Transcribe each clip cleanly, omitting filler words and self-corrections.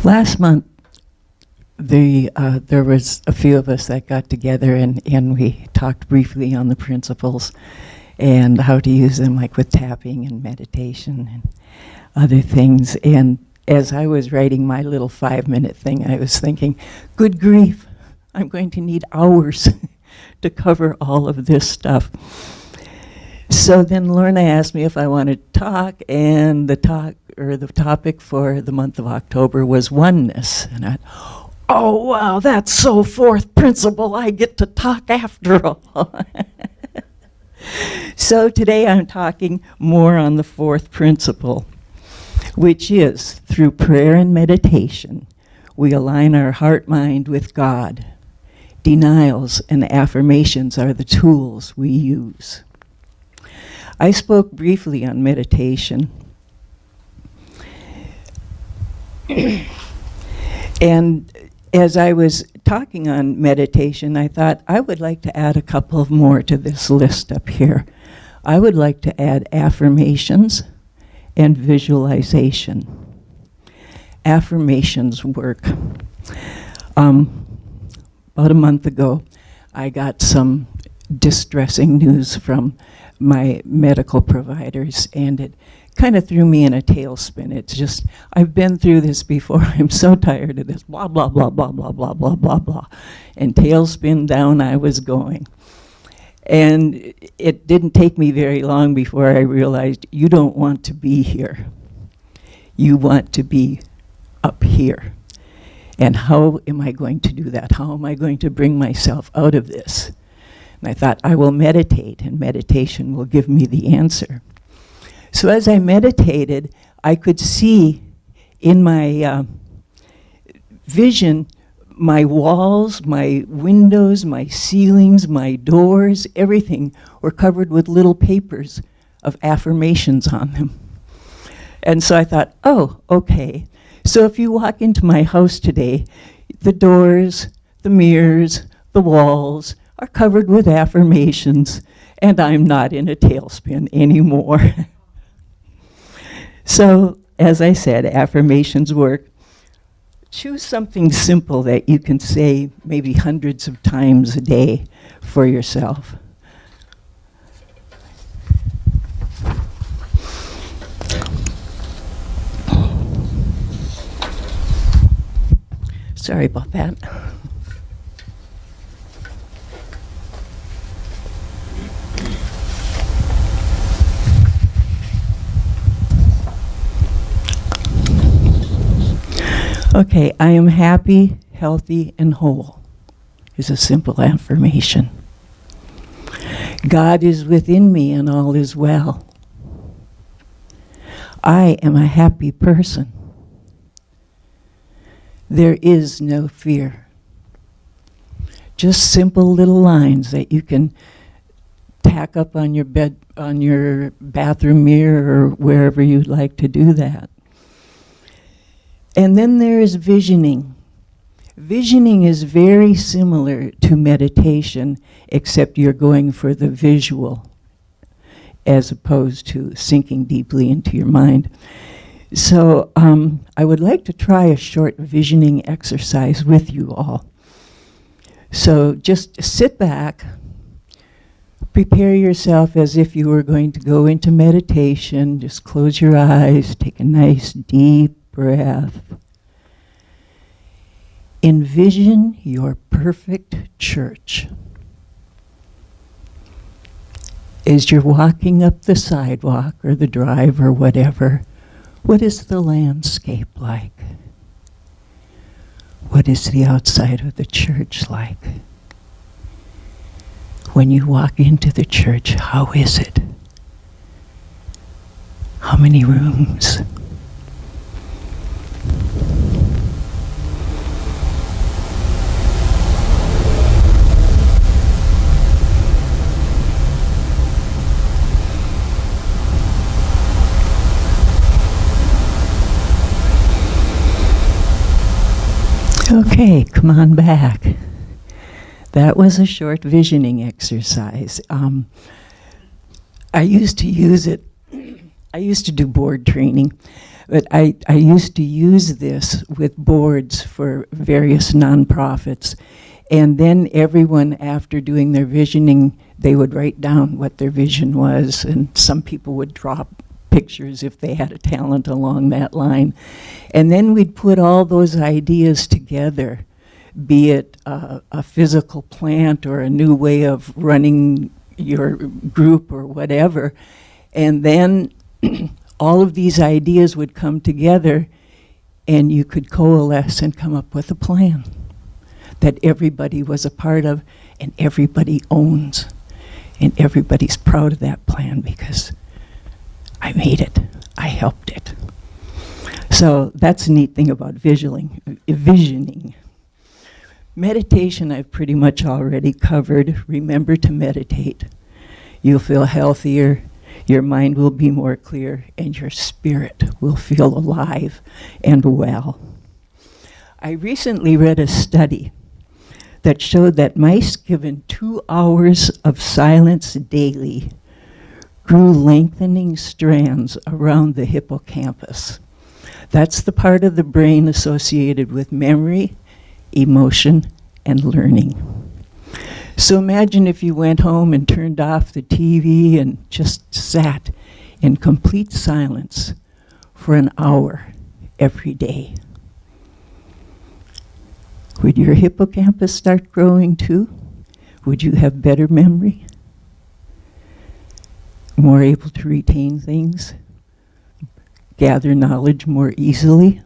Last month, there was a few of us that got together and we talked briefly on the principles and how to use them, like with tapping and meditation and other things. And as I was writing my little 5-minute thing, I was thinking, good grief, I'm going to need hours to cover all of this stuff. So then Lorna asked me if I wanted to talk, and the topic for the month of October was oneness. And I, oh wow, that's so fourth principle, I get to talk after all. So today I'm talking more on the fourth principle, which is through prayer and meditation, we align our heart-mind with God. Denials and affirmations are the tools we use. I spoke briefly on meditation. And as I was talking on meditation, I thought I would like to add a couple of more to this list up here. I would like to add affirmations and visualization. Affirmations work. About a month ago, I got some distressing news from my medical providers, and it kind of threw me in a tailspin. It's just, I've been through this before. I'm so tired of this, blah, blah, blah, blah, blah, blah, blah, blah, blah. And tailspin down I was going. And it didn't take me very long before I realized you don't want to be here. You want to be up here. And how am I going to do that? How am I going to bring myself out of this? And I thought, I will meditate, and meditation will give me the answer. So as I meditated, I could see in my vision, my walls, my windows, my ceilings, my doors, everything were covered with little papers of affirmations on them. And so I thought, oh, okay. So if you walk into my house today, the doors, the mirrors, the walls are covered with affirmations, and I'm not in a tailspin anymore. So, as I said, affirmations work. Choose something simple that you can say maybe hundreds of times a day for yourself. Sorry about that. Okay, I am happy, healthy, and whole is a simple affirmation. God is within me and all is well. I am a happy person. There is no fear. Just simple little lines that you can tack up on your bed, on your bathroom mirror, or wherever you'd like to do that. And then there is visioning. Visioning is very similar to meditation, except you're going for the visual as opposed to sinking deeply into your mind. So I would like to try a short visioning exercise with you all. So just sit back, prepare yourself as if you were going to go into meditation. Just close your eyes, take a nice deep breath. Envision your perfect church. As you're walking up the sidewalk or the drive or whatever, what is the landscape like? What is the outside of the church like? When you walk into the church, how is it? How many rooms? Okay, come on back. That was a short visioning exercise. I used to use it. I used to do board training But I used to use this with boards for various nonprofits. And then everyone, after doing their visioning, they would write down what their vision was. And some people would drop pictures if they had a talent along that line. And then we'd put all those ideas together, be it a physical plant or a new way of running your group or whatever. And then all of these ideas would come together and you could coalesce and come up with a plan that everybody was a part of and everybody owns. And everybody's proud of that plan because I made it. I helped it. So that's the neat thing about visioning. Meditation I've pretty much already covered. Remember to meditate. You'll feel healthier, your mind will be more clear, and your spirit will feel alive and well. I recently read a study that showed that mice given 2 hours of silence daily grew lengthening strands around the hippocampus. That's the part of the brain associated with memory, emotion, and learning. So imagine if you went home and turned off the TV and just sat in complete silence for an hour every day. Would your hippocampus start growing too? Would you have better memory? More able to retain things? Gather knowledge more easily?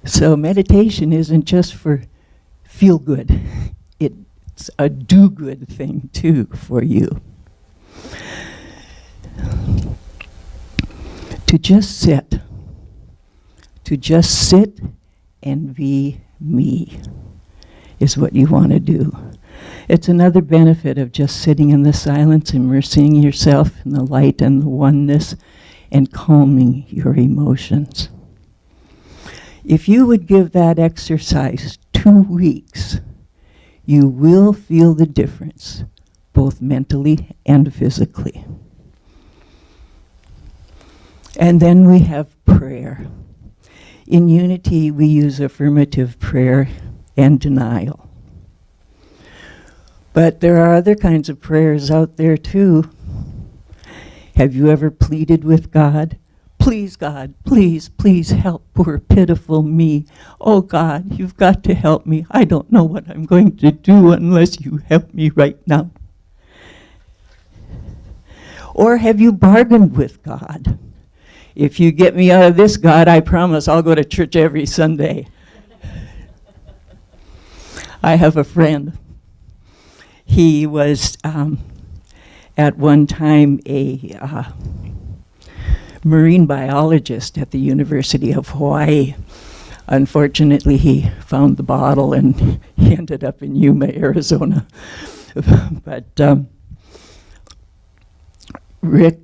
So meditation isn't just for feel good. It's a do-good thing too for you. To just sit and be me is what you want to do. It's another benefit of just sitting in the silence, immersing yourself in the light and the oneness, and calming your emotions. If you would give that exercise 2 weeks, you will feel the difference, both mentally and physically. And then we have prayer. In Unity, we use affirmative prayer and denial. But there are other kinds of prayers out there too. Have you ever pleaded with God? Please, God, please help poor pitiful me. Oh God, you've got to help me. I don't know what I'm going to do unless you help me right now. Or have you bargained with God? If you get me out of this, God, I promise I'll go to church every Sunday. I have a friend. He was at one time a marine biologist at the University of Hawaii. Unfortunately, he found the bottle and he ended up in Yuma, Arizona. But Rick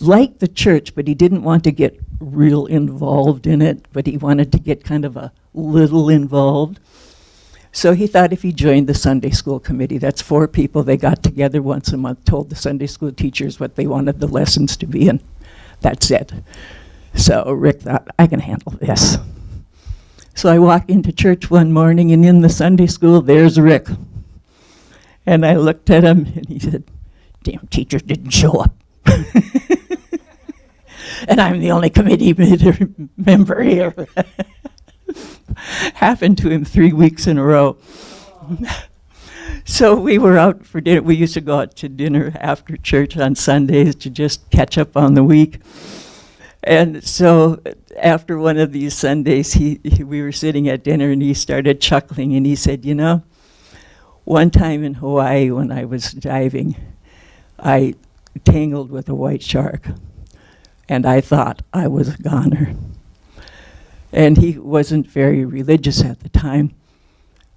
liked the church, but he didn't want to get real involved in it, but he wanted to get kind of a little involved. So he thought if he joined the Sunday school committee, that's 4 people, they got together once a month, told the Sunday school teachers what they wanted the lessons to be, and that's it. So Rick thought, I can handle this. So I walked into church one morning, and in the Sunday school, there's Rick. And I looked at him, and he said, damn teachers didn't show up. And I'm the only committee member here. Happened to him 3 weeks in a row. So we were out for dinner. We used to go out to dinner after church on Sundays to just catch up on the week. And so after one of these Sundays, we were sitting at dinner and he started chuckling and he said, you know, one time in Hawaii when I was diving, I tangled with a white shark and I thought I was a goner. And he wasn't very religious at the time,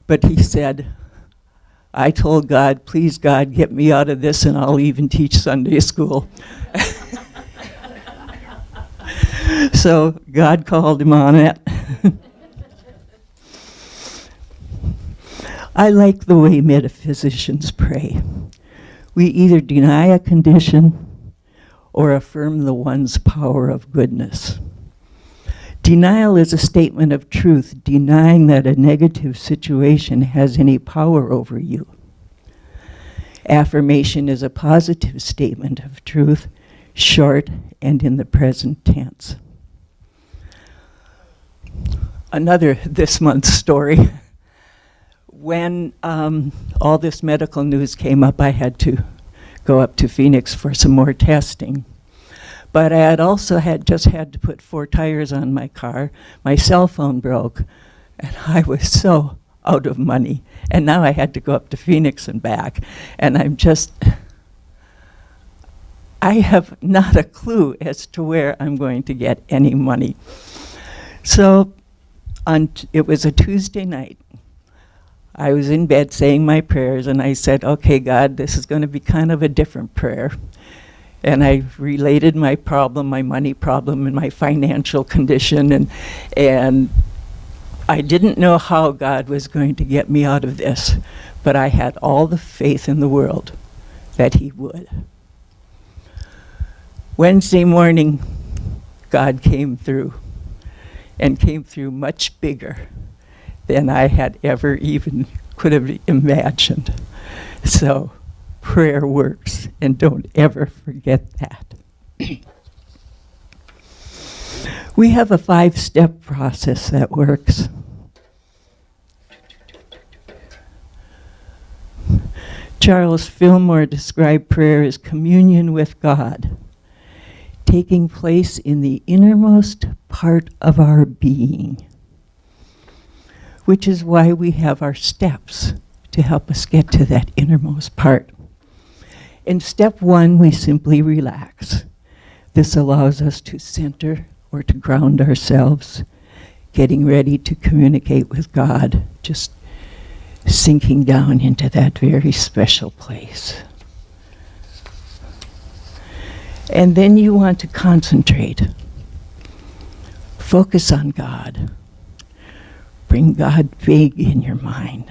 but he said, I told God, please God, get me out of this and I'll even teach Sunday school. So God called him on it. I like the way metaphysicians pray. We either deny a condition or affirm the one's power of goodness. Denial is a statement of truth, denying that a negative situation has any power over you. Affirmation is a positive statement of truth, short and in the present tense. Another this month's story. When all this medical news came up, I had to go up to Phoenix for some more testing. But I had also just had to put 4 tires on my car. My cell phone broke, and I was so out of money. And now I had to go up to Phoenix and back. And I have not a clue as to where I'm going to get any money. So it was a Tuesday night. I was in bed saying my prayers, and I said, okay, God, this is going to be kind of a different prayer. And I related my problem, my money problem, and my financial condition, and I didn't know how God was going to get me out of this, but I had all the faith in the world that He would. Wednesday morning, God came through, and came through much bigger than I had ever even could have imagined. So prayer works, and don't ever forget that. We have a 5-step process that works. Charles Fillmore described prayer as communion with God, taking place in the innermost part of our being, which is why we have our steps to help us get to that innermost part. In step 1, we simply relax. This allows us to center or to ground ourselves, getting ready to communicate with God, just sinking down into that very special place. And then you want to concentrate. Focus on God. Bring God big in your mind.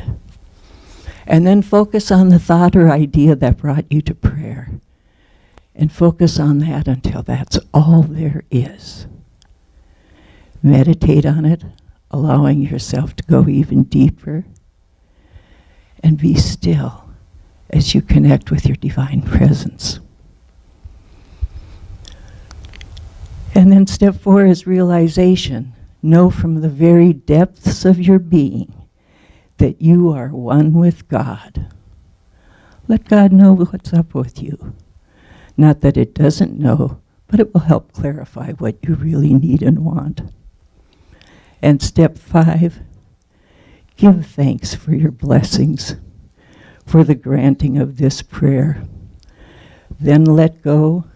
And then focus on the thought or idea that brought you to prayer. And focus on that until that's all there is. Meditate on it, allowing yourself to go even deeper. And be still as you connect with your divine presence. And then step 4 is realization. Know from the very depths of your being that you are one with God. Let God know what's up with you. Not that it doesn't know, but it will help clarify what you really need and want. And step 5, give thanks for your blessings, for the granting of this prayer. Then let go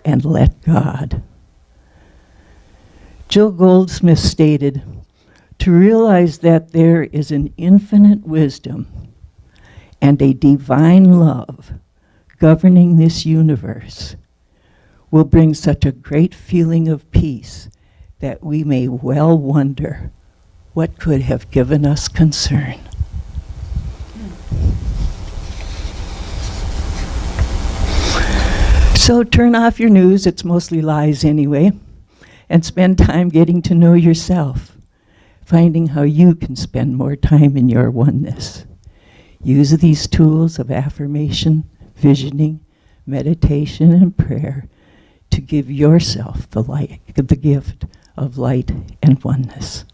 and let God. Jill Goldsmith stated, to realize that there is an infinite wisdom and a divine love governing this universe will bring such a great feeling of peace that we may well wonder what could have given us concern. So turn off your news, it's mostly lies anyway, and spend time getting to know yourself, finding how you can spend more time in your oneness. Use these tools of affirmation, visioning, meditation, and prayer to give yourself the gift of light and oneness.